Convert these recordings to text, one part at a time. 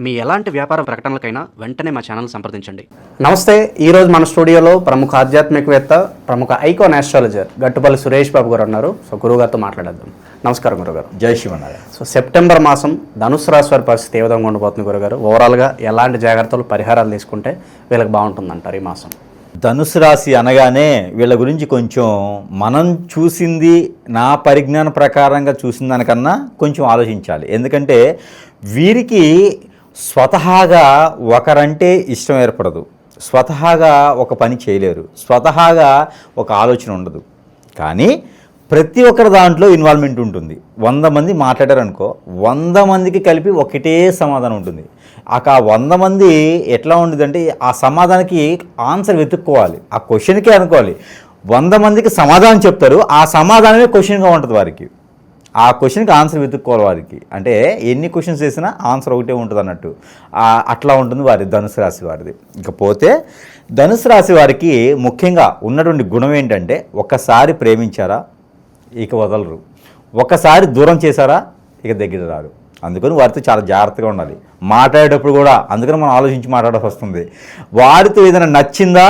మీ ఎలాంటి వ్యాపార ప్రకటనలకైనా వెంటనే మా ఛానల్ సంప్రదించండి. నమస్తే. ఈరోజు మన స్టూడియోలో ప్రముఖ ఆధ్యాత్మికవేత్త, ప్రముఖ ఐకాన్ ఆస్ట్రాలజర్ గట్టుపల్లి సురేష్ బాబు గారు ఉన్నారు. సో గురువుగారితో మాట్లాడేద్దాం. నమస్కారం గురుగారు. జై శివనారాయణ. సో సెప్టెంబర్ మాసం ధనుసు రాశి వారి పరిస్థితి ఏ విధంగా ఉండబోతుంది గురుగారు? ఓవరాల్గా ఎలాంటి జాగ్రత్తలు, పరిహారాలు తీసుకుంటే వీళ్ళకి బాగుంటుందంటారు ఈ మాసం? ధనుసు రాశి అనగానే వీళ్ళ గురించి కొంచెం మనం చూసింది, నా పరిజ్ఞాన ప్రకారంగా చూసిన దానికన్నా కొంచెం ఆలోచించాలి. ఎందుకంటే వీరికి స్వతహాగా ఒకరంటే ఇష్టం ఏర్పడదు, స్వతహాగా ఒక పని చేయలేరు, స్వతహాగా ఒక ఆలోచన ఉండదు. కానీ ప్రతి ఒక్కరి దాంట్లో ఇన్వాల్వ్మెంట్ ఉంటుంది. 100 మంది మాట్లాడారనుకో, 100 మందికి కలిపి ఒకటే సమాధానం ఉంటుంది. ఆ 100 మంది ఎట్లా ఉంటుందంటే ఆ సమాధానానికి ఆన్సర్ వెతుక్కోవాలి, ఆ క్వశ్చన్కే అనుకోవాలి. 100 మందికి సమాధానం చెప్తారు, ఆ సమాధానమే క్వశ్చన్గా ఉంటుంది వారికి. ఆ క్వశ్చన్కి ఆన్సర్ వెతుక్కోవాలి వారికి. అంటే ఎన్ని క్వశ్చన్స్ వేసినా ఆన్సర్ ఒకటే ఉంటుంది అన్నట్టు. అట్లా ఉంటుంది వారి ధనుసు రాశి వారిది. ఇకపోతే ధనుసు రాశి వారికి ముఖ్యంగా ఉన్నటువంటి గుణం ఏంటంటే, ఒక్కసారి ప్రేమించారా ఇక వదలరు, ఒక్కసారి దూరం చేశారా ఇక దగ్గర రారు. అందుకని వారితో చాలా జాగ్రత్తగా ఉండాలి. మాట్లాడేటప్పుడు కూడా అందుకని మనం ఆలోచించి మాట్లాడాల్సి వస్తుంది. వారితో ఏదైనా నచ్చిందా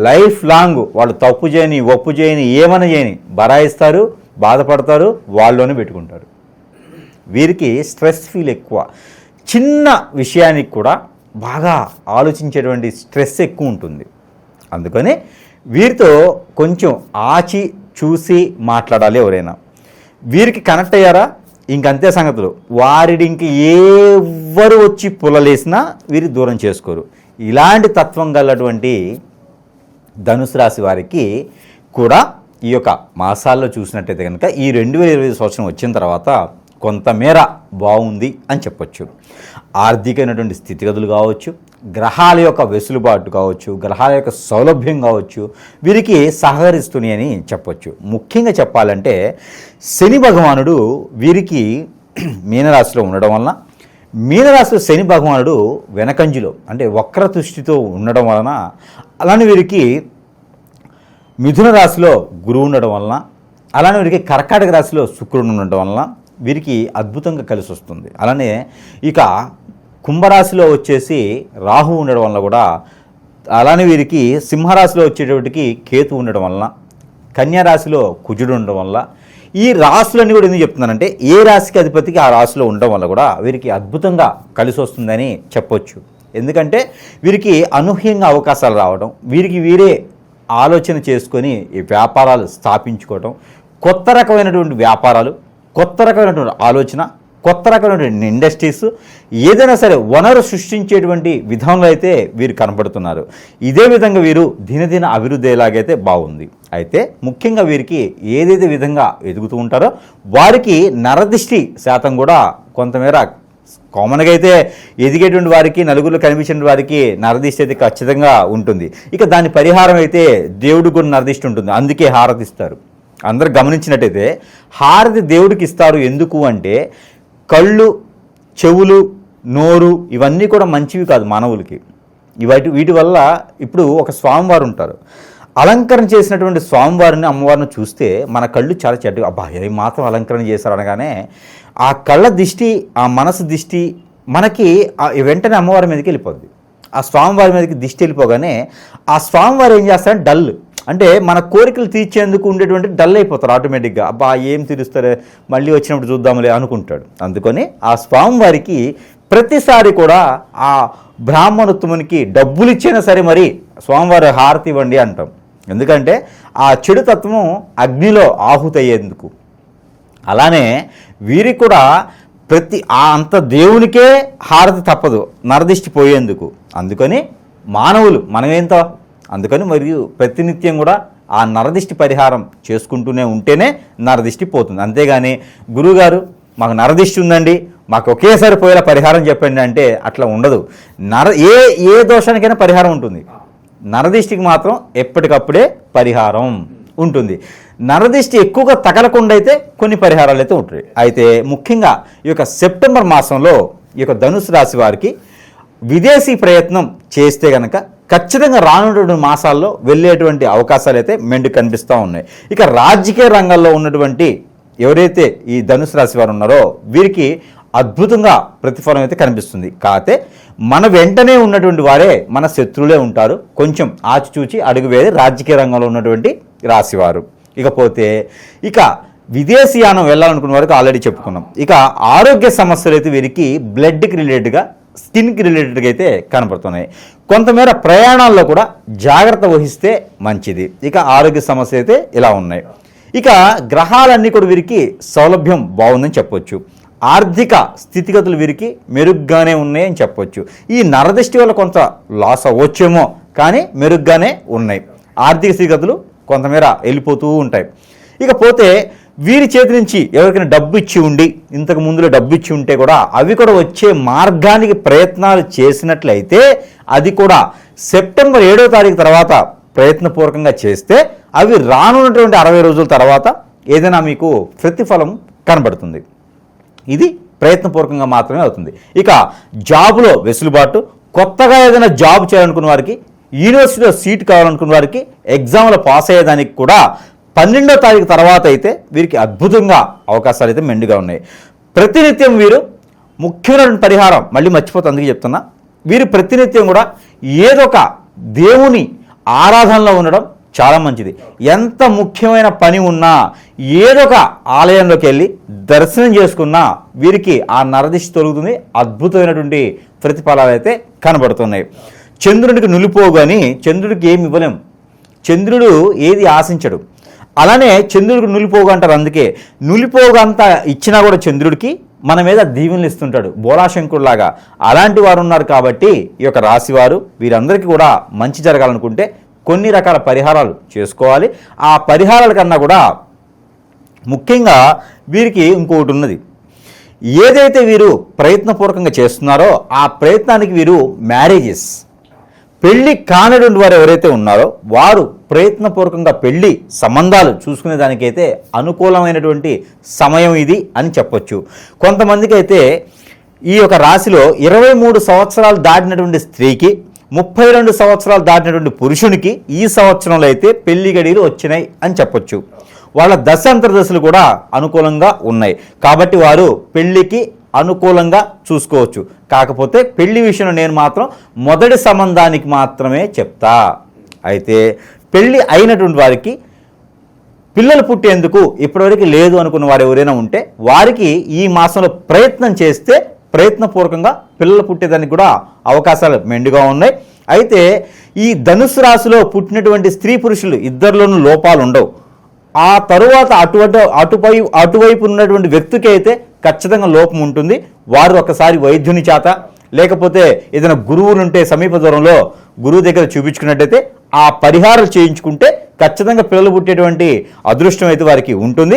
లైఫ్ లాంగ్ వాళ్ళు తప్పు చేయని, ఒప్పు చేయని, ఏమైనా చేయని బరాయిస్తారు, బాధపడతారు, వాళ్ళలోనే పెట్టుకుంటారు. వీరికి స్ట్రెస్ ఫీల్ ఎక్కువ. చిన్న విషయానికి కూడా బాగా ఆలోచించేటువంటి స్ట్రెస్ ఎక్కువ ఉంటుంది. అందుకని వీరితో కొంచెం ఆచి చూసి మాట్లాడాలి ఎవరైనా. వీరికి కనెక్ట్ అయ్యారా ఇంకంతే సంగతులు. వారిని ఇంక ఎవరు వచ్చి పుల్లలేసినా వీరి దూరం చేసుకోరు. ఇలాంటి తత్వం గలటువంటి ధనుసు రాశి వారికి కూడా ఈ యొక్క మాసాల్లో చూసినట్టయితే కనుక ఈ 2025 సంవత్సరం వచ్చిన తర్వాత కొంతమేర బాగుంది అని చెప్పొచ్చు. ఆర్థికమైనటువంటి స్థితిగతులు కావచ్చు, గ్రహాల యొక్క వెసులుబాటు కావచ్చు, గ్రహాల యొక్క సౌలభ్యం కావచ్చు, వీరికి సహకరిస్తున్నాయి అని చెప్పొచ్చు. ముఖ్యంగా చెప్పాలంటే శని భగవానుడు వీరికి మీనరాశిలో ఉండడం వలన, మీనరాశిలో శని భగవానుడు వెనకంజులో అంటే వక్ర దృష్టితో ఉండడం వలన, అలానే వీరికి మిథున రాశిలో గురువు ఉండడం వలన, అలానే వీరికి కర్కాటక రాశిలో శుక్రుడు ఉండడం వలన వీరికి అద్భుతంగా కలిసి వస్తుంది. అలానే ఇక కుంభరాశిలో వచ్చేసి రాహు ఉండడం వల్ల కూడా, అలానే వీరికి సింహరాశిలో వచ్చేటప్పటికి కేతు ఉండడం వలన, కన్యారాశిలో కుజుడు ఉండడం వల్ల, ఈ రాశులన్నీ కూడా ఎందుకు చెప్తున్నానంటే ఏ రాశికి అధిపతికి ఆ రాశిలో ఉండడం వల్ల కూడా వీరికి అద్భుతంగా కలిసి వస్తుందని చెప్పొచ్చు. ఎందుకంటే వీరికి అనూహ్యంగా అవకాశాలు రావడం, వీరికి వీరే ఆలోచన చేసుకొని ఈ వ్యాపారాలు స్థాపించుకోవడం, కొత్త రకమైనటువంటి వ్యాపారాలు, కొత్త రకమైనటువంటి ఆలోచన, కొత్త రకమైనటువంటి ఇండస్ట్రీస్, ఏదైనా సరే వనరు సృష్టించేటువంటి విధంలో అయితే వీరు కనపడుతున్నారు. ఇదే విధంగా వీరు దినదిన అభివృద్ధి ఎలాగైతే బాగుంది. అయితే ముఖ్యంగా వీరికి ఏదైతే విధంగా ఎదుగుతూ ఉంటారో వారికి నరదిష్టి శాతం కూడా కొంతమేర కామన్గా అయితే ఎదిగేటువంటి వారికి, నలుగురిలో కనిపించిన వారికి నరదిష్టి అయితే ఖచ్చితంగా ఉంటుంది. ఇక దాని పరిహారం అయితే దేవుడికి కూడా నరదిష్టి ఉంటుంది, అందుకే హారతి ఇస్తారు. అందరూ గమనించినట్టయితే హారతి దేవుడికి ఇస్తారు. ఎందుకు అంటే కళ్ళు, చెవులు, నోరు ఇవన్నీ కూడా మంచివి కాదు మానవులకి. వీటి వల్ల ఇప్పుడు ఒక స్వామివారు ఉంటారు, అలంకరణ చేసినటువంటి స్వామివారిని, అమ్మవారిని చూస్తే మన కళ్ళు చాలా చెడ్డ, అబ్బా ఏం మాత్రం అలంకరణ చేశారు అనగానే ఆ కళ్ళ దిష్టి, ఆ మనసు దిష్టి మనకి వెంటనే అమ్మవారి మీదకి వెళ్ళిపోద్ది. ఆ స్వామివారి మీదకి దిష్టి వెళ్ళిపోగానే ఆ స్వామివారు ఏం చేస్తారంటే డల్, అంటే మన కోరికలు తీర్చేందుకు ఉండేటువంటి డల్ అయిపోతారు ఆటోమేటిక్గా. అబ్బా ఏం తీరుస్తారే, మళ్ళీ వచ్చినప్పుడు చూద్దాంలే అనుకుంటాడు. అందుకని ఆ స్వామివారికి ప్రతిసారి కూడా ఆ బ్రాహ్మణోత్తమునికి డబ్బులు ఇచ్చినా సరే మరి స్వామివారి హారతి ఇవ్వండి అంటాం. ఎందుకంటే ఆ చెడు తత్వం అగ్నిలో ఆహుతి అయ్యేందుకు. అలానే వీరికి కూడా అంత దేవునికే హారతి తప్పదు నరదిష్టి పోయేందుకు. అందుకని మానవులు మనమేంతో, అందుకని మరియు ప్రతినిత్యం కూడా ఆ నరదిష్టి పరిహారం చేసుకుంటూనే ఉంటేనే నరదిష్టి పోతుంది. అంతేగాని గురువుగారు మాకు నరదిష్టి ఉందండి, మాకు ఒకేసారి పోయేలా పరిహారం చెప్పండి అంటే అట్లా ఉండదు. ఏ దోషానికైనా పరిహారం ఉంటుంది, నరదిష్టికి మాత్రం ఎప్పటికప్పుడే పరిహారం ఉంటుంది. నరదిష్టి ఎక్కువగా తగలకుండా అయితే కొన్ని పరిహారాలు అయితే ఉంటాయి. అయితే ముఖ్యంగా ఈ యొక్క సెప్టెంబర్ మాసంలో ఈ యొక్క ధనుసు రాశి వారికి విదేశీ ప్రయత్నం చేస్తే కనుక ఖచ్చితంగా రానున్నటువంటి మాసాల్లో వెళ్ళేటువంటి అవకాశాలు అయితే మెండు కనిపిస్తూ ఉన్నాయి. ఇక రాజకీయ రంగంలో ఉన్నటువంటి ఎవరైతే ఈ ధనుసు రాశి వారు ఉన్నారో వీరికి అద్భుతంగా ప్రతిఫలం అయితే కనిపిస్తుంది. కాకపోతే మన వెంటనే ఉన్నటువంటి వారే మన శత్రువులే ఉంటారు. కొంచెం ఆచిచూచి అడుగు వేసి రాజకీయ రంగంలో ఉన్నటువంటి రాశివారు. ఇకపోతే ఇక విదేశీయానం వెళ్ళాలనుకున్న వారికి ఆల్రెడీ చెప్పుకున్నాం. ఇక ఆరోగ్య సమస్యలు అయితే వీరికి బ్లడ్కి రిలేటెడ్గా, స్కిన్కి రిలేటెడ్గా అయితే కనపడుతున్నాయి. కొంతమేర ప్రయాణాల్లో కూడా జాగ్రత్త వహిస్తే మంచిది. ఇక ఆరోగ్య సమస్యలు అయితే ఇలా ఉన్నాయి. ఇక గ్రహాలన్నీ కూడా వీరికి సౌలభ్యం బాగుందని చెప్పొచ్చు. ఆర్థిక స్థితిగతులు వీరికి మెరుగ్గానే ఉన్నాయని చెప్పొచ్చు. ఈ నరదృష్టి వల్ల కొంత లాస్ అవ్వచ్చేమో, కానీ మెరుగ్గానే ఉన్నాయి. ఆర్థిక స్థితిగతులు కొంతమేర వెళ్ళిపోతూ ఉంటాయి. ఇకపోతే వీరి చేతి నుంచి ఎవరికైనా డబ్బు ఇచ్చి ఉండి, ఇంతకు ముందులో డబ్బు ఇచ్చి ఉంటే కూడా అవి కూడా వచ్చే మార్గానికి ప్రయత్నాలు చేసినట్లయితే అది కూడా సెప్టెంబర్ 7వ తారీఖు తర్వాత ప్రయత్నపూర్వకంగా చేస్తే అవి రానున్నటువంటి 60 రోజుల తర్వాత ఏదైనా మీకు ప్రతిఫలం కనబడుతుంది. ఇది ప్రయత్నపూర్వకంగా మాత్రమే అవుతుంది. ఇక జాబులో వెసులుబాటు, కొత్తగా ఏదైనా జాబ్ చేయాలనుకున్న వారికి, యూనివర్సిటీలో సీట్ కావాలనుకున్న వారికి, ఎగ్జామ్లో పాస్ అయ్యేదానికి కూడా 12వ తారీఖు తర్వాత అయితే వీరికి అద్భుతంగా అవకాశాలు అయితే మెండుగా ఉన్నాయి. ప్రతినిత్యం వీరు ముఖ్యమైన పరిహారం మళ్ళీ మర్చిపోతే అందుకే చెప్తున్నా, వీరు ప్రతినిత్యం కూడా ఏదో ఒక దేవుని ఆరాధనలో ఉండడం చాలా మంచిది. ఎంత ముఖ్యమైన పని ఉన్నా ఏదో ఒక ఆలయంలోకి వెళ్ళి దర్శనం చేసుకున్నా వీరికి ఆ నరదిష్టి తొలుగుతుంది. అద్భుతమైనటువంటి ప్రతిఫలాలు అయితే కనబడుతున్నాయి. చంద్రుడికి నులిపోగు అని చంద్రుడికి ఏమి ఇవ్వలేం. చంద్రుడు ఏది ఆశించడు. అలానే చంద్రుడికి నులిపోగు అంటారు. అందుకే నులిపోగు అంతా ఇచ్చినా కూడా చంద్రుడికి మన మీద దీవెనలు ఇస్తుంటాడు, బోలాశంకుడిలాగా. అలాంటి వారు ఉన్నారు కాబట్టి ఈ యొక్క రాశివారు వీరందరికీ కూడా మంచి జరగాలనుకుంటే కొన్ని రకాల పరిహారాలు చేసుకోవాలి. ఆ పరిహారాల కన్నా కూడా ముఖ్యంగా వీరికి ఇంకొకటి ఉన్నది. ఏదైతే వీరు ప్రయత్నపూర్వకంగా చేస్తున్నారో ఆ ప్రయత్నానికి వీరు మ్యారేజెస్, పెళ్ళి కానటువంటి వారు ఎవరైతే ఉన్నారో వారు ప్రయత్నపూర్వకంగా పెళ్ళి సంబంధాలు చూసుకునే దానికైతే అనుకూలమైనటువంటి సమయం ఇది అని చెప్పొచ్చు. కొంతమందికి అయితే ఈ యొక్క రాశిలో 23 సంవత్సరాలు దాటినటువంటి స్త్రీకి, 32 సంవత్సరాలు దాటినటువంటి పురుషునికి ఈ సంవత్సరంలో అయితే పెళ్లి గడియలు వచ్చినాయి అని చెప్పొచ్చు. వాళ్ళ దశ అంతర్దశలు కూడా అనుకూలంగా ఉన్నాయి కాబట్టి వారు పెళ్లికి అనుకూలంగా చూసుకోవచ్చు. కాకపోతే పెళ్లి విషయంలో నేను మాత్రం మొదటి సంబంధానికి మాత్రమే చెప్తా. అయితే పెళ్లి అయినటువంటి వారికి పిల్లలు పుట్టేందుకు ఇప్పటివరకు లేదు అనుకున్న వారు ఎవరైనా ఉంటే వారికి ఈ మాసంలో ప్రయత్నం చేస్తే ప్రయత్నపూర్వకంగా పిల్లలు పుట్టేదానికి కూడా అవకాశాలు మెండుగా ఉన్నాయి. అయితే ఈ ధనుసు రాశిలో పుట్టినటువంటి స్త్రీ పురుషులు ఇద్దరిలోనూ లోపాలు ఉండవు. ఆ తరువాత అటువైపు ఉన్నటువంటి వ్యక్తికి అయితే ఖచ్చితంగా లోపం ఉంటుంది. వారు ఒకసారి వైద్యుని చేత లేకపోతే ఏదైనా గురువులు ఉంటే సమీప దూరంలో గురువు దగ్గర చూపించుకున్నట్టయితే ఆ పరిహారం చేయించుకుంటే ఖచ్చితంగా పిల్లలు పుట్టేటువంటి అదృష్టం అయితే వారికి ఉంటుంది.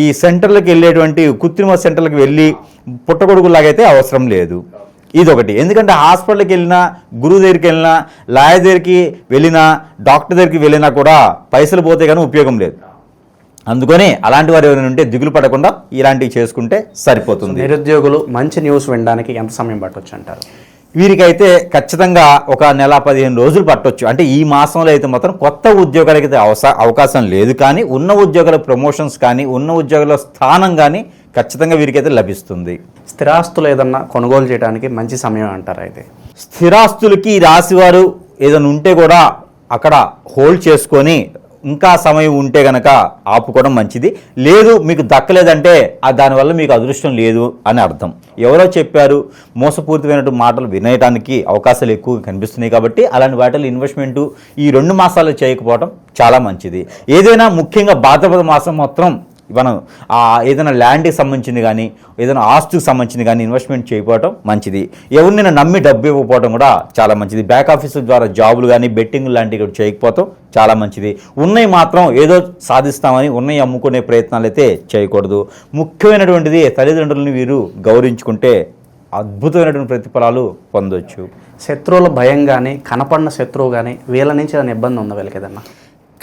ఈ సెంటర్లకు వెళ్ళేటువంటి కృత్రిమ సెంటర్లకు వెళ్ళి పుట్టగొడుగులాగైతే అవసరం లేదు. ఇదొకటి. ఎందుకంటే హాస్పిటల్కి వెళ్ళినా, గురువు దగ్గరికి వెళ్ళినా, లాయర్ దగ్గరికి వెళ్ళినా, డాక్టర్ దగ్గరికి వెళ్ళినా కూడా పైసలు పోతే కానీ ఉపయోగం లేదు. అందుకని అలాంటి వారు ఎవరైనా ఉంటే దిగులు పడకుండా ఇలాంటివి చేసుకుంటే సరిపోతుంది. నిరుద్యోగులు మంచి న్యూస్ వినడానికి ఎంత సమయం పట్టొచ్చు అంటారు? వీరికైతే ఖచ్చితంగా ఒక నెల 15 రోజులు పట్టొచ్చు. అంటే ఈ మాసంలో అయితే మాత్రం కొత్త ఉద్యోగాలకి అయితే అవకాశం లేదు, కానీ ఉన్న ఉద్యోగాల ప్రమోషన్స్ కానీ ఉన్న ఉద్యోగాల స్థానం కానీ ఖచ్చితంగా వీరికైతే లభిస్తుంది. స్థిరాస్తులు ఏదన్నా కొనుగోలు చేయడానికి మంచి సమయం అంటారు. అయితే స్థిరాస్తులకి రాశివారు ఏదైనా ఉంటే కూడా అక్కడ హోల్డ్ చేసుకొని ఇంకా సమయం ఉంటే గనక ఆపుకోవడం మంచిది. లేదు మీకు దక్కలేదంటే దానివల్ల మీకు అదృష్టం లేదు అని అర్థం. ఎవరో చెప్పారు, మోసపూరితమైనటువంటి మాటలు వినేయడానికి అవకాశాలు ఎక్కువగా కనిపిస్తున్నాయి. కాబట్టి అలాంటి వాటిలో ఇన్వెస్ట్మెంటు ఈ 2 మాసాలు చేయకపోవడం చాలా మంచిది. ఏదైనా ముఖ్యంగా భాద్రపద మాసం మాత్రం మనం ఏదైనా ల్యాండ్కి సంబంధించింది కానీ ఏదైనా ఆస్తుకు సంబంధించింది కానీ ఇన్వెస్ట్మెంట్ చేయకపోవడం మంచిది. ఎవరినైనా నమ్మి డబ్బు ఇవ్వకపోవడం కూడా చాలా మంచిది. బ్యాక్ ఆఫీసు ద్వారా జాబులు కానీ బెట్టింగ్ లాంటివి కూడా చేయకపోవడం చాలా మంచిది. ఉన్నవి మాత్రం ఏదో సాధిస్తామని ఉన్నవి అమ్ముకునే ప్రయత్నాలు అయితే చేయకూడదు. ముఖ్యమైనటువంటిది తల్లిదండ్రులని వీరు గౌరవించుకుంటే అద్భుతమైనటువంటి ప్రతిఫలాలు పొందొచ్చు. శత్రువుల భయం కానీ కనపడిన శత్రువు కానీ వీళ్ళ నుంచి ఏదైనా ఇబ్బంది ఉందా వీళ్ళకి? ఏదన్నా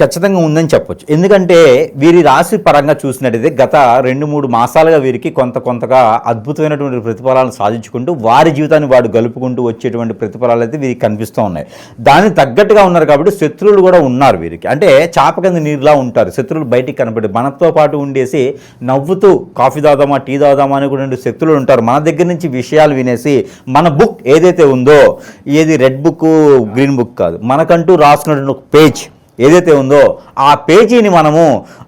ఖచ్చితంగా ఉందని చెప్పొచ్చు. ఎందుకంటే వీరి రాశి పరంగా చూసినట్టయితే గత 2-3 మాసాలుగా వీరికి కొంతగా అద్భుతమైనటువంటి ప్రతిఫలాలను సాధించుకుంటూ వారి జీవితాన్ని వాడు గలుపుకుంటూ వచ్చేటువంటి ప్రతిఫలాలు అయితే వీరికి కనిపిస్తూ ఉన్నాయి. దానికి తగ్గట్టుగా ఉన్నారు కాబట్టి శత్రువులు కూడా ఉన్నారు వీరికి. అంటే చాప కింద నీరులా ఉంటారు. శత్రువులు బయటికి కనపడి మనతో పాటు ఉండేసి నవ్వుతూ కాఫీ తాగుదామా టీ తాగుదామా అనేటువంటి శత్రువులు ఉంటారు. మన దగ్గర నుంచి విషయాలు వినేసి మన బుక్ ఏదైతే ఉందో, ఏది రెడ్ బుక్ గ్రీన్ బుక్ కాదు, మనకంటూ రాసుకున్నటువంటి ఒక పేజ్ ఏదైతే ఉందో ఆ పేజీని మనము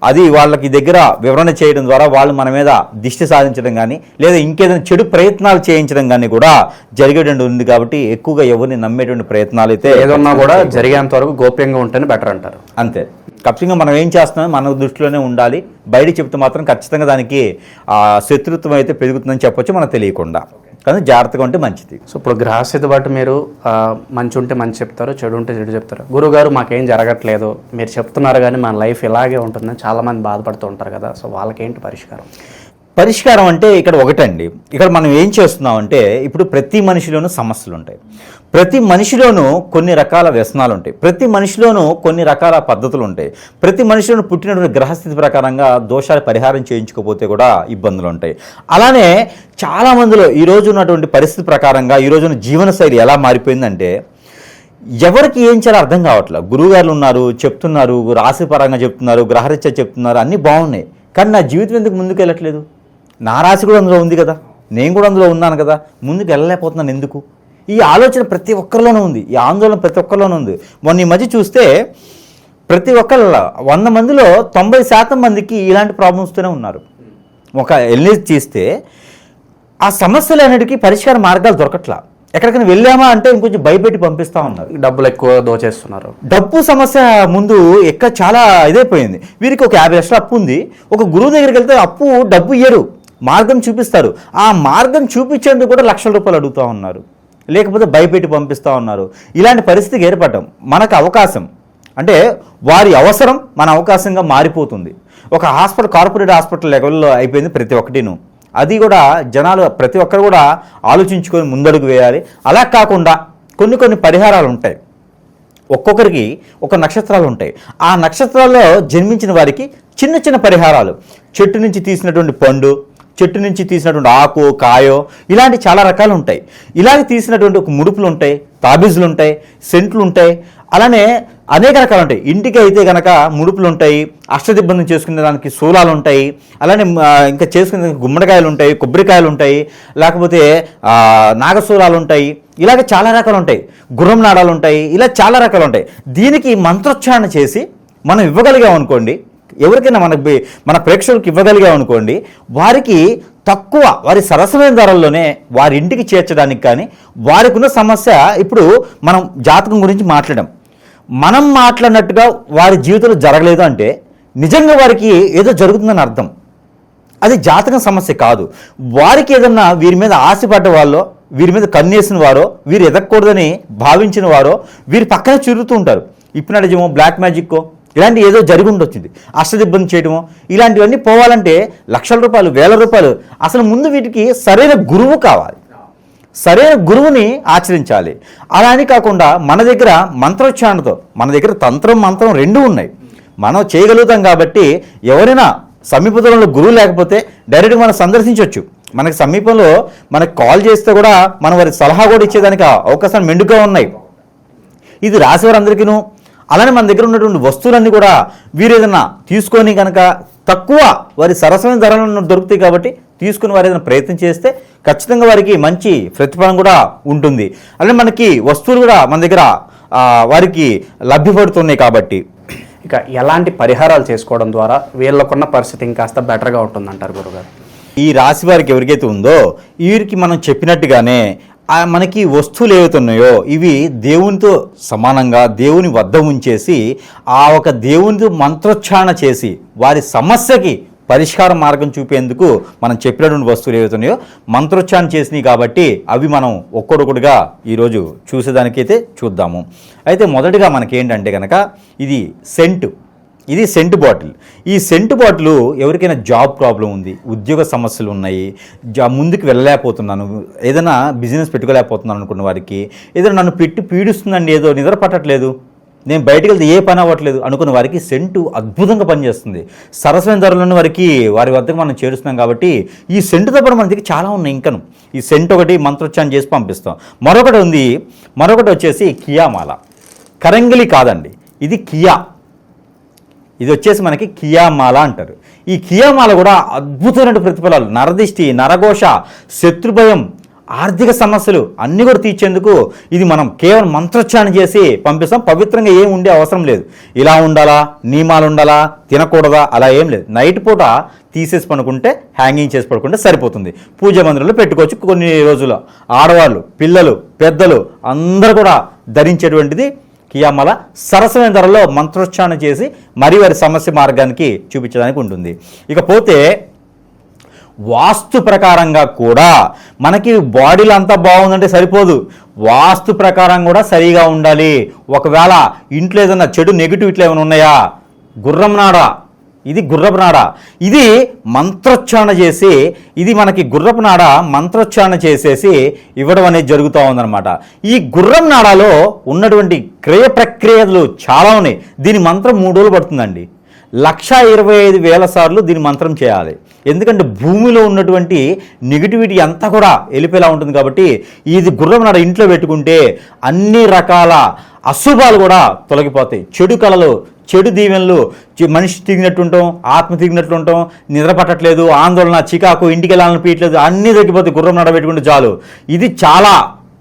అది వాళ్ళకి దగ్గర వివరణ చేయడం ద్వారా వాళ్ళు మన మీద దిష్టి సాధించడం కానీ లేదా ఇంకేదైనా చెడు ప్రయత్నాలు చేయించడం కానీ కూడా జరిగేటువంటి ఉంది. కాబట్టి ఎక్కువగా ఎవరిని నమ్మేటువంటి ప్రయత్నాలు అయితే ఏదన్నా కూడా జరిగేంత వరకు గోప్యంగా ఉంటేనే బెటర్ అంటారు. అంతే. ఖచ్చితంగా మనం ఏం చేస్తున్నాం మన దృష్టిలోనే ఉండాలి. బయట చెప్తే మాత్రం ఖచ్చితంగా దానికి శత్రుత్వం అయితే పెరుగుతుందని చెప్పొచ్చు మనకు తెలియకుండా. కానీ జాగ్రత్తగా ఉంటే మంచిది. సో ఇప్పుడు గ్రహస్థితి బట్టి మీరు మంచి ఉంటే మంచి చెప్తారు, చెడు ఉంటే చెడు చెప్తారు. గురువుగారు మాకేం జరగట్లేదు మీరు చెప్తున్నారు కానీ మన లైఫ్ ఇలాగే ఉంటుందని చాలామంది బాధపడుతూ ఉంటారు కదా, సో వాళ్ళకేంటి పరిష్కారం అంటే ఇక్కడ ఒకటండి, ఇక్కడ మనం ఏం చేస్తున్నామంటే ఇప్పుడు ప్రతి మనిషిలోనూ సమస్యలు ఉంటాయి, ప్రతి మనిషిలోనూ కొన్ని రకాల వ్యసనాలు ఉంటాయి, ప్రతి మనిషిలోనూ కొన్ని రకాల పద్ధతులు ఉంటాయి, ప్రతి మనిషిలోనూ పుట్టినటువంటి గ్రహస్థితి ప్రకారంగా దోషాలు పరిహారం చేయించుకోకపోతే కూడా ఇబ్బందులు ఉంటాయి. అలానే చాలామందిలో ఈరోజు ఉన్నటువంటి పరిస్థితి ప్రకారంగా ఈరోజున జీవనశైలి ఎలా మారిపోయిందంటే ఎవరికి ఏం చేయాలో అర్థం కావట్లేదు. గురువుగారులు ఉన్నారు, చెప్తున్నారు, రాశిపరంగా చెప్తున్నారు, గ్రహరీత్యా చెప్తున్నారు, అన్నీ బాగున్నాయి. కానీ నా జీవితం ఎందుకు ముందుకు వెళ్ళట్లేదు? నా రాశి కూడా అందులో ఉంది కదా, నేను కూడా అందులో ఉన్నాను కదా, ముందుకు వెళ్ళలేకపోతున్నాను ఎందుకు? ఈ ఆలోచన ప్రతి ఒక్కరిలోనూ ఉంది, ఈ ఆందోళన ప్రతి ఒక్కరిలోనూ ఉంది. మొన్న ఈ మధ్య చూస్తే ప్రతి ఒక్కళ్ళ 100 మందిలో 90% మందికి ఇలాంటి ప్రాబ్లమ్స్తోనే ఉన్నారు. ఒక ఎల్ఏజ్ చేస్తే ఆ సమస్యలు అనేటికి పరిష్కార మార్గాలు దొరకట్లా. ఎక్కడికైనా వెళ్ళామా అంటే ఇంకొంచెం భయపెట్టి పంపిస్తూ ఉన్నారు. డబ్బులు ఎక్కువ దోచేస్తున్నారు. డబ్బు సమస్య ముందు చాలా ఇదైపోయింది. వీరికి ఒక 50 లక్షల అప్పు ఉంది. ఒక గురువు దగ్గరికి వెళ్తే డబ్బు ఇయ్యరు, మార్గం చూపిస్తారు. ఆ మార్గం చూపించేందుకు కూడా లక్షల రూపాయలు అడుగుతూ ఉన్నారు, లేకపోతే భయపెట్టి పంపిస్తూ ఉన్నారు. ఇలాంటి పరిస్థితికి ఏర్పడటం మనకు అవకాశం అంటే వారి అవసరం మన అవకాశంగా మారిపోతుంది. ఒక కార్పొరేట్ హాస్పిటల్ లెవెల్లో అయిపోయింది ప్రతి ఒక్కటిను. అది కూడా జనాలు ప్రతి ఒక్కరు కూడా ఆలోచించుకొని ముందడుగు వేయాలి. అలా కాకుండా కొన్ని పరిహారాలు ఉంటాయి. ఒక్కొక్కరికి ఒక నక్షత్రాలు ఉంటాయి. ఆ నక్షత్రాల్లో జన్మించిన వారికి చిన్న పరిహారాలు, చెట్టు నుంచి తీసినటువంటి పండు, చెట్టు నుంచి తీసినటువంటి ఆకు, కాయో, ఇలాంటి చాలా రకాలు ఉంటాయి. ఇలాగ తీసినటువంటి ఒక ముడుపులు ఉంటాయి, తాబీజులు ఉంటాయి, సెంట్లు ఉంటాయి, అలానే అనేక రకాలు ఉంటాయి. ఇంటికి అయితే కనుక ముడుపులు ఉంటాయి, అష్టదిబ్బంది చేసుకునే దానికి శూలాలు ఉంటాయి, అలానే ఇంకా చేసుకునే గుమ్మడికాయలు ఉంటాయి, కొబ్బరికాయలు ఉంటాయి, లేకపోతే నాగశూలాలు ఉంటాయి, ఇలాగ చాలా రకాలు ఉంటాయి, గుర్రం నాడాలు ఉంటాయి, ఇలా చాలా రకాలు ఉంటాయి. దీనికి మంత్రోచ్చారణ చేసి మనం ఇవ్వగలిగాం అనుకోండి, ఎవరికైనా మన ప్రేక్షకులకు ఇవ్వగలిగాం అనుకోండి, వారికి తక్కువ వారి సరసమైన ధరల్లోనే వారి ఇంటికి చేర్చడానికి కానీ వారికి ఉన్న సమస్య. ఇప్పుడు మనం జాతకం గురించి మాట్లాడాం, మనం మాట్లాడినట్టుగా వారి జీవితంలో జరగలేదు అంటే నిజంగా వారికి ఏదో జరుగుతుందని అర్థం. అది జాతకం సమస్య కాదు. వారికి ఏదన్నా వీరి మీద ఆశపడ్డ వాళ్ళో, వీరి మీద కన్నేసిన వారో, వీరు ఎదగకూడదని భావించిన వారో వీరి పక్కన చిరుగుతూ ఉంటారు. హిప్నాటిజమో, బ్లాక్ మ్యాజిక్కో ఇలాంటి ఏదో జరిగి ఉండొచ్చింది, అష్టదిబ్బంది చేయడమో, ఇలాంటివన్నీ పోవాలంటే లక్షల రూపాయలు, వేల రూపాయలు. అసలు ముందు వీటికి సరైన గురువు కావాలి, సరైన గురువుని ఆచరించాలి. అలా అని కాకుండా మన దగ్గర మంత్రోచ్చారణతో, మన దగ్గర తంత్రం మంత్రం రెండూ ఉన్నాయి, మనం చేయగలుగుతాం. కాబట్టి ఎవరైనా సమీప దూరంలో గురువు లేకపోతే డైరెక్ట్గా మనం సందర్శించవచ్చు. మనకి సమీపంలో మనకు కాల్ చేస్తే కూడా మనం వారి సలహా కూడా ఇచ్చేదానికి అవకాశాలు మెండుగా ఉన్నాయి. ఇది రాసేవారందరికీను. అలానే మన దగ్గర ఉన్నటువంటి వస్తువులన్నీ కూడా వీరు ఏదైనా తీసుకొని కనుక తక్కువ వారి సరసమైన ధరలను దొరుకుతాయి కాబట్టి తీసుకుని వారు ఏదైనా ప్రయత్నం చేస్తే ఖచ్చితంగా వారికి మంచి ప్రతిఫలం కూడా ఉంటుంది. అలానే మనకి వస్తువులు కూడా మన దగ్గర వారికి లభ్యపడుతున్నాయి. కాబట్టి ఇక ఎలాంటి పరిహారాలు చేసుకోవడం ద్వారా వీళ్ళకున్న పరిస్థితి ఇంకాస్త బెటర్గా ఉంటుందంటారు గురుగారు? ఈ రాశి వారికి ఎవరికైతే ఉందో వీరికి మనం చెప్పినట్టుగానే మనకి వస్తువులు ఏవైతే ఉన్నాయో ఇవి దేవునితో సమానంగా దేవుని వద్ద ఉంచేసి ఒక దేవునితో మంత్రోచ్చారణ చేసి వారి సమస్యకి పరిష్కార మార్గం చూపేందుకు మనం చెప్పినటువంటి వస్తువులు ఏవైతే ఉన్నాయో మంత్రోచ్చారణ చేసినాయి. కాబట్టి అవి మనం ఒక్కొక్కటిగా ఈరోజు చూసేదానికైతే చూద్దాము. అయితే మొదటిగా మనకేంటంటే కనుక ఇది సెంట్ బాటిల్. ఈ సెంట్ బాటిల్ ఎవరికైనా జాబ్ ప్రాబ్లం ఉంది, ఉద్యోగ సమస్యలు ఉన్నాయి, ముందుకు వెళ్ళలేకపోతున్నాను, ఏదైనా బిజినెస్ పెట్టుకోలేకపోతున్నాను అనుకున్న వారికి, ఏదైనా నన్ను పెట్టి పీడిస్తుందండి, ఏదో నిద్ర పట్టట్లేదు, నేను బయటికి వెళ్తే ఏ పని అవ్వట్లేదు అనుకున్న వారికి సెంటు అద్భుతంగా పనిచేస్తుంది. సరస్వతి ధరలోని వారికి వారి వద్దకు మనం చేరుస్తున్నాం కాబట్టి ఈ సెంటుతో పాటు మన దగ్గర చాలా ఉన్నాయి. ఇంకను ఈ సెంటు ఒకటి మంత్రోచ్చారణ చేసి పంపిస్తాం. మరొకటి వచ్చేసి కియామాల. కరంగిలి కాదండి, ఇది కియా. ఇది వచ్చేసి మనకి కియామాల అంటారు. ఈ కియామాల కూడా అద్భుతమైన ప్రతిఫలాలు, నరదిష్టి, నరఘోష, శత్రుభయం, ఆర్థిక సమస్యలు అన్నీ కూడా తీర్చేందుకు ఇది మనం కేవలం మంత్రోచ్చారణ చేసి పంపిస్తాం. పవిత్రంగా ఏం ఉండే అవసరం లేదు. ఇలా ఉండాలా, నియమాలు ఉండాలా, తినకూడదా అలా ఏం లేదు. నైట్ పూట తీసేసి పడుకుంటే, హ్యాంగింగ్ చేసి పడుకుంటే సరిపోతుంది. పూజ మందిరంలో పెట్టుకోవచ్చు. కొన్ని రోజులు ఆడవాళ్ళు, పిల్లలు, పెద్దలు అందరూ కూడా ధరించేటువంటిది కియామాల. సరసమైన ధరలో మంత్రోచ్చారణ చేసి మరి వారి సమస్య మార్గానికి చూపించడానికి ఉంటుంది. ఇకపోతే వాస్తు ప్రకారంగా కూడా మనకి బాడీలో అంతా బాగుందంటే సరిపోదు, వాస్తు ప్రకారం కూడా సరిగా ఉండాలి. ఒకవేళ ఇంట్లో ఏదైనా చెడు నెగిటివ్ ఇట్లా ఏమైనా ఉన్నాయా, గుర్రం నాడ, ఇది గుర్రపు నాడ, ఇది మంత్రోచ్చారణ చేసి, ఇది మనకి గుర్రపు నాడ మంత్రోచ్చారణ చేసేసి ఇవ్వడం అనేది జరుగుతూ ఉందన్నమాట. ఈ గుర్రం నాడలో ఉన్నటువంటి క్రియ ప్రక్రియలు చాలా ఉన్నాయి. దీని మంత్రం 3 రోజులు పడుతుందండి. 1,25,000 సార్లు దీని మంత్రం చేయాలి. ఎందుకంటే భూమిలో ఉన్నటువంటి నెగిటివిటీ అంతా కూడా వెళ్ళిపోయేలా ఉంటుంది. కాబట్టి ఇది గుర్రం నాడ ఇంట్లో పెట్టుకుంటే అన్ని రకాల అశుభాలు కూడా తొలగిపోతాయి. చెడు కళలు, చెడు దీవెనలు, మనిషి తిరిగినట్టు ఉంటాం, ఆత్మ తిరిగినట్లు ఉంటాం, నిద్ర పట్టట్లేదు, ఆందోళన, చికాకు, ఇంటికి వెళ్ళాలని పీయట్లేదు, అన్నీ తగ్గిపోతాయి గుర్రం నాడ పెట్టుకుంటే చాలు. ఇది చాలా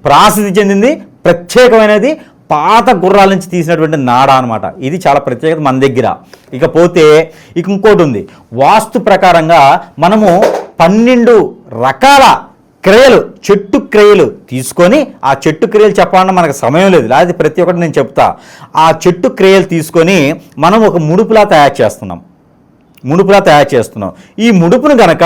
ప్రసిద్ధి చెందింది, ప్రత్యేకమైనది, పాత గుర్రాల నుంచి తీసినటువంటి నాడ అనమాట. ఇది చాలా ప్రత్యేకత మన దగ్గర. ఇకపోతే ఇంకోటి ఉంది. వాస్తు ప్రకారంగా మనము 12 రకాల క్రియలు, చెట్టు క్రియలు తీసుకొని, ఆ చెట్టు క్రియలు చెప్పాలన్నా మనకు సమయం లేదు, లేకపోతే ప్రతి ఒక్కటి నేను చెప్తా. ఆ చెట్టు క్రియలు తీసుకొని మనం ఒక ముడుపులా తయారు చేస్తున్నాం. ఈ ముడుపును గనక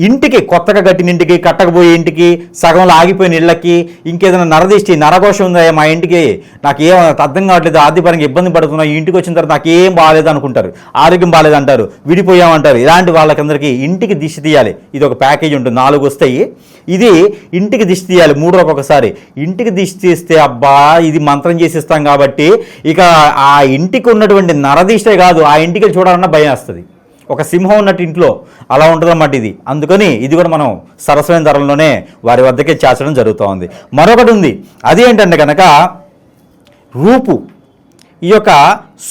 ఇంటికి, కొత్తగా కట్టిన ఇంటికి, కట్టకపోయే ఇంటికి, సగంలో ఆగిపోయిన ఇళ్ళకి, ఇంకేదైనా నరదిష్టి, నరఘోషం ఉందా మా ఇంటికి, నాకు ఏం అర్థం కావట్లేదు, ఆర్థికపరంగా ఇబ్బంది పడుతున్నా, ఈ ఇంటికి వచ్చిన తర్వాత నాకు ఏం బాగాలేదు అనుకుంటారు, ఆరోగ్యం బాగాలేదు అంటారు, విడిపోయామంటారు. ఇలాంటి వాళ్ళకందరికీ ఇంటికి దిష్టి తీయాలి. ఇది ఒక ప్యాకేజ్ ఉంటుంది, 4 వస్తాయి. ఇది ఇంటికి దిష్టి తీయాలి 3 రోజులకు ఒకసారి. ఇంటికి దిష్టి తీస్తే అబ్బా ఇది మంత్రం చేసిస్తాం కాబట్టి ఇక ఆ ఇంటికి ఉన్నటువంటి నరదిష్టే కాదు, ఆ ఇంటికి చూడాలన్నా భయం వస్తుంది. ఒక సింహం ఉన్నట్టు ఇంట్లో అలా ఉంటుందన్నమాట ఇది. అందుకని ఇది కూడా మనం సరస్వతి ధరల్లోనే వారి వద్దకే చేర్చడం జరుగుతూ ఉంది. మరొకటి ఉంది, అది ఏంటంటే కనుక రూపు. ఈ యొక్క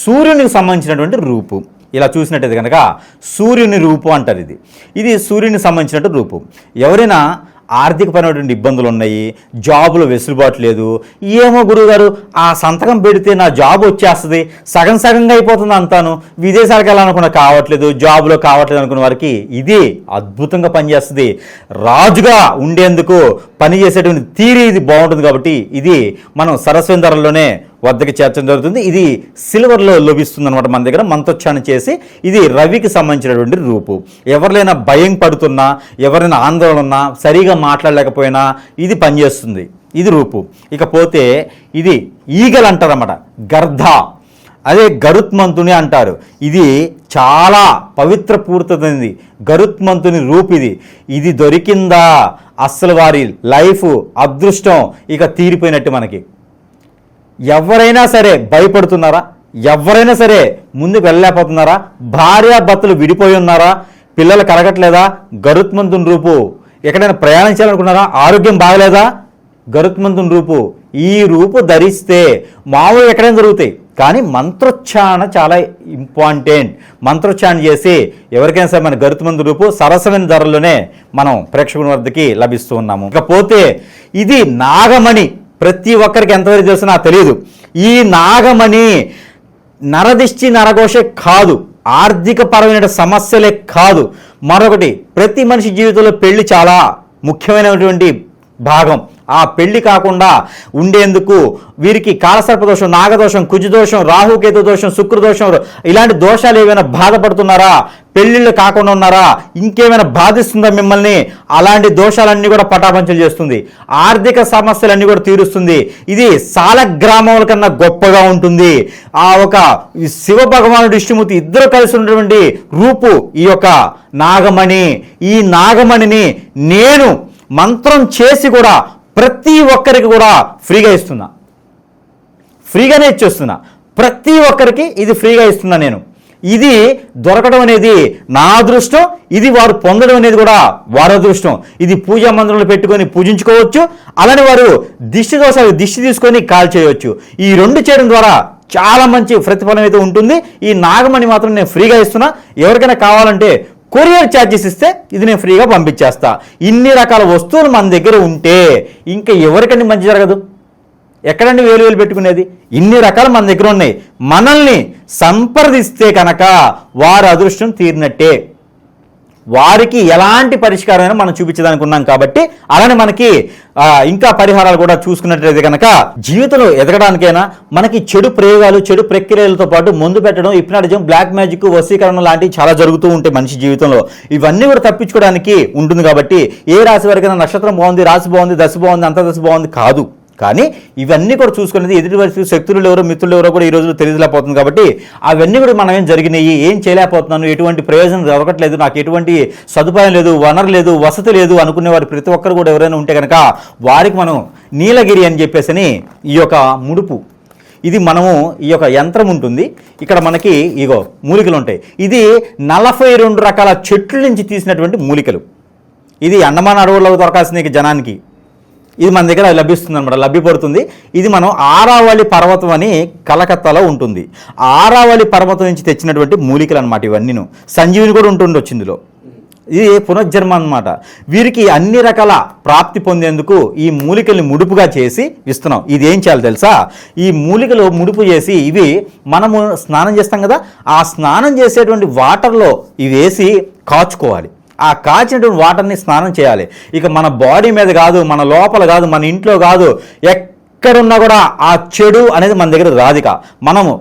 సూర్యునికి సంబంధించినటువంటి రూపు. ఇలా చూసినట్టయితే కనుక సూర్యుని రూపు అంటారు. ఇది సూర్యునికి సంబంధించినట్టు రూపు. ఎవరైనా ఆర్థికపరమైనటువంటి ఇబ్బందులు ఉన్నాయి, జాబులో వెసులుబాటు లేదు, ఏమో గురువుగారు ఆ సంతకం పెడితే నా జాబ్ వచ్చేస్తుంది, సగంగా అయిపోతుంది అంతాను, విదేశాలకు వెళ్ళాలనుకున్నా కావట్లేదు, జాబులో కావట్లేదు అనుకున్న వారికి ఇది అద్భుతంగా పనిచేస్తుంది. రాజుగా ఉండేందుకు పనిచేసేటువంటి తీరి ఇది బాగుంటుంది. కాబట్టి ఇది మనం సరస్వతి ధరల్లోనే వద్దకి చేర్చడం జరుగుతుంది. ఇది సిల్వర్లో లభిస్తుంది అనమాట మన దగ్గర. మంత్రోచ్చారణ చేసి ఇది రవికి సంబంధించినటువంటి రూపు. ఎవరినైనా భయం పడుతున్నా, ఎవరైనా ఆందోళన ఉన్నా, సరిగా మాట్లాడలేకపోయినా ఇది పనిచేస్తుంది. ఇది రూపు. ఇకపోతే ఇది ఈగలు అంటారన్నమాట, గర్ధ, అదే గరుత్మంతుని అంటారు. ఇది చాలా పవిత్ర పూర్తమైనది, గరుత్మంతుని రూపు. ఇది దొరికిందా అస్సలు వారి లైఫ్ అదృష్టం ఇక తీరిపోయినట్టు. మనకి ఎవరైనా సరే భయపడుతున్నారా, ఎవరైనా సరే ముందుకు వెళ్ళలేకపోతున్నారా, భార్యాభర్తలు విడిపోయి ఉన్నారా, పిల్లలు కలగట్లేదా, గరుత్మంతుని రూపు. ఎక్కడైనా ప్రయాణం చేయాలనుకున్నారా, ఆరోగ్యం బాగలేదా, గరుత్మంతుని రూపు. ఈ రూపు ధరిస్తే మామూలు ఎక్కడైనా జరుగుతాయి, కానీ మంత్రోచ్చారణ చాలా ఇంపార్టెంట్. మంత్రోచ్చారణ చేసి ఎవరికైనా సరే మన గరుత్మంతుని రూపు సరసమైన ధరల్లోనే మనం ప్రేక్షకుల వద్దకి లభిస్తూ ఉన్నాము. ఇకపోతే ఇది నాగమణి. ప్రతి ఒక్కరికి ఎంతవరకు తెలుసు నాకు తెలియదు. ఈ నాగమణి నరదిష్టి, నరఘోషే కాదు, ఆర్థిక పరమైన సమస్యలే కాదు, మరొకటి ప్రతి మనిషి జీవితంలో పెళ్లి చాలా ముఖ్యమైనటువంటి భాగం. ఆ పెళ్లి కాకుండా ఉండేందుకు వీరికి కాలసర్పదోషం, నాగదోషం, కుజదోషం, రాహుకేతు దోషం, శుక్రదోషం, ఇలాంటి దోషాలు ఏమైనా బాధపడుతున్నారా, పెళ్లిళ్ళు కాకుండా ఉన్నారా, ఇంకేమైనా బాధిస్తుందా మిమ్మల్ని, అలాంటి దోషాలన్నీ కూడా పటాపంచలు చేస్తుంది. ఆర్థిక సమస్యలన్నీ కూడా తీరుస్తుంది. ఇది సాలగ్రామముల కన్నా గొప్పగా ఉంటుంది. ఆ ఒక శివ భగవానుడు, విష్ణుమూర్తి ఇద్దరు కలిసి ఉన్నటువంటి రూపు ఈ యొక్క నాగమణి. ఈ నాగమణిని నేను మంత్రం చేసి కూడా ప్రతి ఒక్కరికి కూడా ఫ్రీగా ఇస్తున్నా, ఫ్రీగానే ఇచ్చేస్తున్నా. ప్రతి ఒక్కరికి ఇది ఫ్రీగా ఇస్తున్నాను నేను. ఇది దొరకడం అనేది నా అదృష్టం, ఇది వారు పొందడం అనేది కూడా వారి అదృష్టం. ఇది పూజా మందిరంలో పెట్టుకొని పూజించుకోవచ్చు, అలానే వారు దిష్టి దోషాలు దిష్టి తీసుకొని కాల్ చేయవచ్చు. ఈ రెండు చేయడం ద్వారా చాలా మంచి ప్రతిఫలం అయితే ఉంటుంది. ఈ నాగమణి మాత్రం నేను ఫ్రీగా ఇస్తున్నా. ఎవరికైనా కావాలంటే కొరియర్ ఛార్జెస్ ఇస్తే ఇది నేను ఫ్రీగా పంపించేస్తా. ఇన్ని రకాల వస్తువులు మన దగ్గర ఉంటే ఇంకా ఎవరికండి మంచి జరగదు? ఎక్కడండి వేలు పెట్టుకునేది? ఇన్ని రకాలు మన దగ్గర ఉన్నాయి. మనల్ని సంప్రదిస్తే కనుక వారి అదృష్టం తీరినట్టే. వారికి ఎలాంటి పరిష్కారమైనా మనం చూపించడానికి ఉన్నాం కాబట్టి, అలానే మనకి ఇంకా పరిహారాలు కూడా చూసుకున్నట్లయితే కనుక జీవితంలో ఎదగడానికైనా మనకి చెడు ప్రయోగాలు, చెడు ప్రక్రియలతో పాటు మందు పెట్టడం, హిప్నాటిజం, బ్లాక్ మ్యాజిక్, వశీకరణ లాంటివి చాలా జరుగుతూ ఉంటాయి మనిషి జీవితంలో. ఇవన్నీ కూడా తప్పించుకోవడానికి ఉంటుంది కాబట్టి ఏ రాశి వారికైనా నక్షత్రం బాగుంది, రాశి బాగుంది, దశ బాగుంది, అంతర్దశ బాగుంది కాదు. కానీ ఇవన్నీ కూడా చూసుకునేది ఎదుటి వయసు శక్తులు ఎవరో మిత్రులు ఎవరో కూడా ఈ రోజులో తెలియలేకపోతుంది కాబట్టి అవన్నీ కూడా మనం ఏం జరిగినాయి, ఏం చేయలేకపోతున్నాను, ఎటువంటి ప్రయోజనం దొరకట్లేదు, నాకు ఎటువంటి సదుపాయం లేదు, వనరు లేదు, వసతి లేదు అనుకునే వారు ప్రతి ఒక్కరు కూడా ఎవరైనా ఉంటే కనుక వారికి మనం నీలగిరి అని చెప్పేసి ఈ యొక్క ముడుపు, ఇది మనము ఈ యొక్క యంత్రం ఉంటుంది. ఇక్కడ మనకి ఇగో మూలికలు ఉంటాయి. ఇది 42 రకాల చెట్ల నుంచి తీసినటువంటి మూలికలు. ఇది అండమాన్ అడవుల్లో దొరకాల్సిన జనానికి ఇది మన దగ్గర లభిస్తుంది అనమాట, లభ్యపడుతుంది. ఇది మనం ఆరావళి పర్వతం అని కలకత్తాలో ఉంటుంది. ఆరావళి పర్వతం నుంచి తెచ్చినటువంటి మూలికలు అనమాట ఇవన్నీను. సంజీవిని కూడా ఉంటుండొచ్చు ఇందులో. ఇది పునర్జన్మ అనమాట. వీరికి అన్ని రకాల ప్రాప్తి పొందేందుకు ఈ మూలికల్ని ముడుపుగా చేసి ఇస్తున్నాం. ఇది ఏం చేయాలి తెలుసా? ఈ మూలికలు ముడుపు చేసి ఇవి మనము స్నానం చేస్తాం కదా, ఆ స్నానం చేసేటువంటి వాటర్లో ఇవి వేసి కాచుకోవాలి. ఆ కాచినటువంటి వాటర్ని స్నానం చేయాలి. ఇక మన బాడీ మీద కాదు, మన లోపల కాదు, మన ఇంట్లో కాదు, ఎక్కడున్నా కూడా ఆ చెడు అనేది మన దగ్గర రాదిక. మనము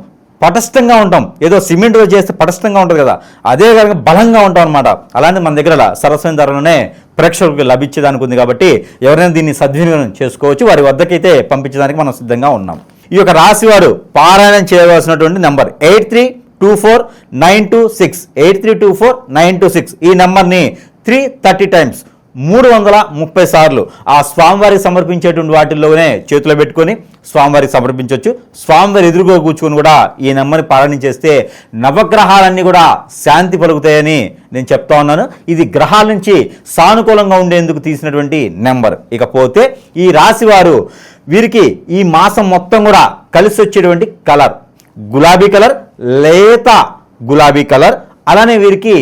పటస్థంగా ఉంటాం. ఏదో సిమెంట్ చేస్తే పటస్థంగా ఉంటుంది కదా, అదే కనుక బలంగా ఉంటాం అనమాట. అలాంటి మన దగ్గర సరస్వతి ధరలోనే ప్రేక్షకులకు లభించేదానికి ఉంది కాబట్టి ఎవరైనా దీన్ని సద్వినియోగం చేసుకోవచ్చు. వారి వద్దకైతే పంపించడానికి మనం సిద్ధంగా ఉన్నాం. ఈ యొక్క రాశి వారు పారాయణం చేయవలసినటువంటి నెంబర్ 83249269 83249269. ఈ నెంబర్ని 330 టైమ్స్ 330 సార్లు ఆ స్వామివారికి సమర్పించేటువంటి వాటిల్లోనే చేతిలో పెట్టుకొని స్వామివారికి సమర్పించవచ్చు. స్వామివారి ఎదురుగా కూర్చుని కూడా ఈ నెంబర్ని పారాయణ చేస్తే నవగ్రహాలన్నీ కూడా శాంతి పలుకుతాయని నేను చెప్తా ఉన్నాను. ఇది గ్రహాల నుంచి సానుకూలంగా ఉండేందుకు తీసినటువంటి నెంబర్. ఇకపోతే ఈ రాశి వారు వీరికి ఈ మాసం మొత్తం కూడా కలిసి వచ్చేటువంటి కలర్ గులాబీ కలర్, లేత గులాబీ కలర్, అలానే వీరికి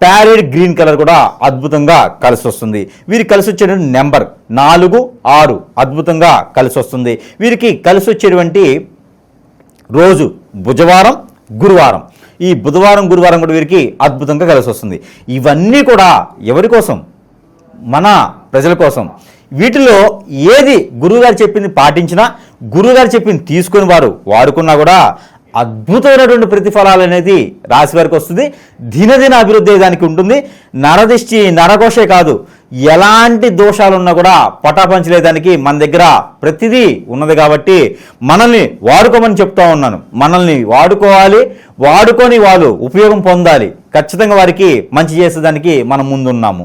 ప్యారెడ్ గ్రీన్ కలర్ కూడా అద్భుతంగా కలిసి వస్తుంది. వీరికి కలిసి వచ్చేటువంటి నెంబర్ 4, 6 అద్భుతంగా కలిసి వస్తుంది. వీరికి కలిసి వచ్చేటువంటి రోజు బుధవారం, గురువారం. ఈ బుధవారం, గురువారం కూడా వీరికి అద్భుతంగా కలిసి వస్తుంది. ఇవన్నీ కూడా ఎవరి కోసం? మన ప్రజల కోసం. వీటిలో ఏది గురువుగారు చెప్పింది పాటించినా, గురువుగారు చెప్పింది తీసుకుని వారు వాడుకున్నా కూడా అద్భుతమైనటువంటి ప్రతిఫలాలు అనేది రాశి వారికి వస్తుంది. దినదిన అభివృద్ధి దానికి ఉంటుంది. నరదిష్టి, నరఘోషే కాదు, ఎలాంటి దోషాలున్నా కూడా పటాపంచలేదానికి మన దగ్గర ప్రతిదీ ఉన్నది కాబట్టి మనల్ని వాడుకోమని చెప్తా ఉన్నాను. మనల్ని వాడుకోవాలి, వాడుకొని వాళ్ళు ఉపయోగం పొందాలి. ఖచ్చితంగా వారికి మంచి చేసేదానికి మనం ముందున్నాము.